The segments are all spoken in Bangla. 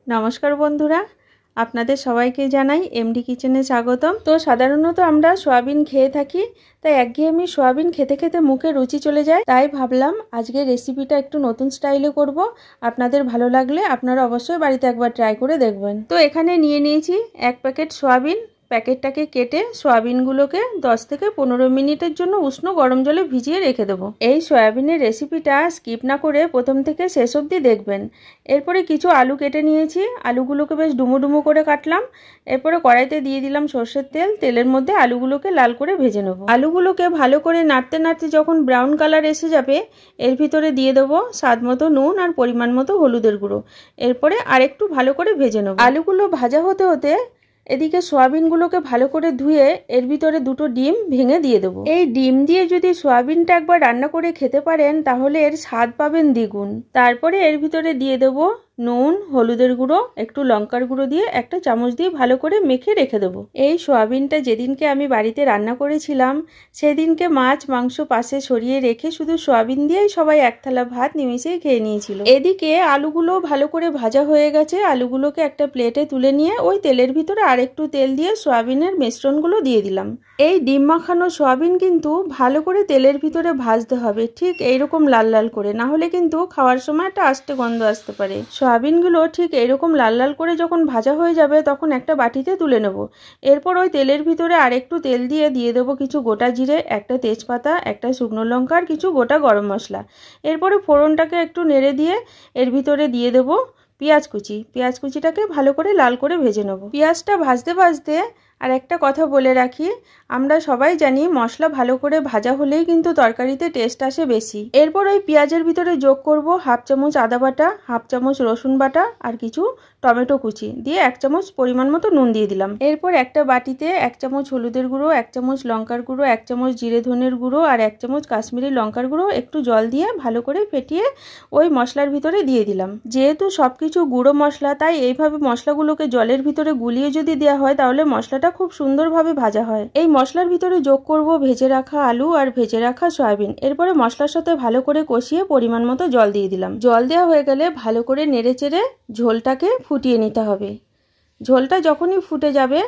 নমস্কার বন্ধুরা, আপনাদের সবাইকে জানাই এমডি কিচেনে স্বাগতম। তো সাধারণত আমরা সয়াবিন খেয়ে থাকি, তাই একঘেয়েমি সয়াবিন খেতে খেতে মুখে রুচি চলে যায়। তাই ভাবলাম আজকে রেসিপিটা একটু নতুন স্টাইলে করব। আপনাদের ভালো লাগলে আপনারা অবশ্যই বাড়িতে একবার ট্রাই করে দেখবেন। তো এখানে নিয়ে নিয়েছি 1 প্যাকেট সয়াবিন। প্যাকেটটাকে কেটে সয়াবিনগুলোকে 10 থেকে 15 মিনিটের জন্য উষ্ণ গরম জলে ভিজিয়ে রেখে দেবো। এই সয়াবিনের রেসিপিটা স্কিপ না করে প্রথম থেকে শেষ অবধি দেখবেন। এরপরে কিছু আলু কেটে নিয়েছি, আলুগুলোকে বেশ ডুমো ডুমো করে কাটলাম। এরপরে কড়াইতে দিয়ে দিলাম সর্ষের তেল। তেলের মধ্যে আলুগুলোকে লাল করে ভেজে নেব। আলুগুলোকে ভালো করে নাড়তে নাড়তে যখন ব্রাউন কালার এসে যাবে, এর ভিতরে দিয়ে দেবো স্বাদ মতো নুন আর পরিমাণ মতো হলুদের গুঁড়ো। এরপরে আরেকটু ভালো করে ভেজে নেব। আলুগুলো ভাজা হতে হতে এদিকে সয়াবিনগুলোকে ভালো করে ধুয়ে এর ভিতরে 2টো ডিম ভেঙে দিয়ে দেবো। এই ডিম দিয়ে যদি সয়াবিনটা একবার রান্না করে খেতে পারেন তাহলে এর স্বাদ পাবেন দ্বিগুণ। তারপরে এর ভিতরে দিয়ে দেবো নুন, হলুদের গুঁড়ো, একটু লঙ্কার গুঁড়ো দিয়ে একটা চামচ দিয়ে ভালো করে মেখে রেখে দেবো। এই সয়াবিনটা যেদিনকে আমি বাড়িতে রান্না করেছিলাম সেদিনকে মাছ মাংস পাশে সরিয়ে রেখে শুধু সয়াবিন দিয়েই সবাই এক থালা ভাত নিমিষেই খেয়ে নিয়েছিল। এদিকে আলুগুলো ভালো করে ভাজা হয়ে গেছে। আলুগুলোকে একটা প্লেটে তুলে নিয়ে ওই তেলের ভিতরে আরেকটু তেল দিয়ে সয়াবিনের মিশ্রণগুলো দিয়ে দিলাম। এই ডিম মাখানো সয়াবিন কিন্তু ভালো করে তেলের ভিতরে ভাজতে হবে, ঠিক এইরকম লাল লাল করে, না হলে কিন্তু খাওয়ার সময় একটা আস্তে গন্ধ আসতে পারে। সয়াবিনগুলো ঠিক এইরকম লাল লাল করে যখন ভাজা হয়ে যাবে তখন একটা বাটিতে তুলে নেব। এরপর ওই তেলের ভিতরে আরেকটু তেল দিয়ে দেবো কিছু গোটা জিরে, একটা তেজপাতা, একটা শুকনো লঙ্কা আর কিছু গোটা গরম মশলা। এরপরে ফোড়নটাকে একটু নেড়ে দিয়ে এর ভিতরে দিয়ে দেবো পেঁয়াজ কুচি। পেঁয়াজ কুচিটাকে ভালো করে লাল করে ভেজে নেব। পেঁয়াজটা ভাজতে ভাজতে আর একটা কথা বলে রাখি, আমরা সবাই জানি মশলা ভালো করে ভাজা হলেই কিন্তু তরকারিতে টেস্ট আসে বেশি। এরপর ওই পেঁয়াজের ভিতরে যোগ করব 1/2 চামচ আদা বাটা, 1/2 চামচ রসুন বাটা আর কিছু টমেটো কুচি দিয়ে 1 চামচ পরিমাণ মতো নুন দিয়ে দিলাম। এরপর একটা বাটিতে 1 চামচ হলুদের গুঁড়ো, 1 চামচ লঙ্কার গুঁড়ো, 1 চামচ জিরে ধনের গুঁড়ো আর 1 চামচ কাশ্মীরি লঙ্কার গুঁড়ো একটু জল দিয়ে ভালো করে ফেটিয়ে ওই মশলার ভিতরে দিয়ে দিলাম। যেহেতু সবকিছু গুঁড়ো মশলা, তাই এইভাবে মশলাগুলোকে জলের ভিতরে গুলিয়ে যদি দেওয়া হয় তাহলে মশলাটা খুব সুন্দরভাবে ভাজা হয়। এই মশলার ভিতরে যোগ করব ভেজে রাখা আলু আর ভেজে রাখা সয়াবিন। এরপরে মশলার সাথে ভালো করে কষিয়ে পরিমাণ মতো জল দিয়ে দিলাম। জল দেওয়া হয়ে গেলে ভালো করে নেড়েচেড়ে ঝোলটাকে ফুটিয়ে নিতে হবে। ঝোলটা যখনই ফুটে যাবে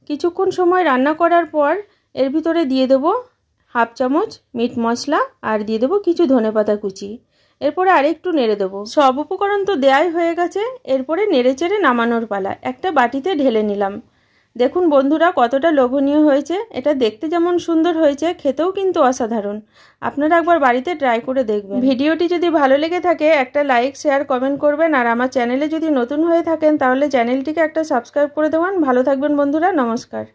কিছুক্ষণ সময় রান্না করার পর এর ভিতরে দিয়ে দেবো 1/2 চামচ মিট মশলা আর দিয়ে দেবো কিছু ধনেপাতা কুচি। এরপরে আরেকটু নেড়ে দেবো। সব উপকরণ তো দেয়াই হয়ে গেছে। এরপরে নেড়েচেড়ে নামানোর পালা। একটা বাটিতে ঢেলে নিলাম। দেখুন বন্ধুরা কতটা লোভনীয় হয়েছে। এটা দেখতে যেমন সুন্দর হয়েছে, খেতেও কিন্তু অসাধারণ। আপনারা একবার বাড়িতে ট্রাই করে দেখবেন। ভিডিওটি যদি ভালো লেগে থাকে একটা লাইক, শেয়ার, কমেন্ট করবেন। আর আমার চ্যানেলে যদি নতুন হয়ে থাকেন তাহলে চ্যানেলটিকে একটা সাবস্ক্রাইব করে দেবেন। ভালো থাকবেন বন্ধুরা, নমস্কার।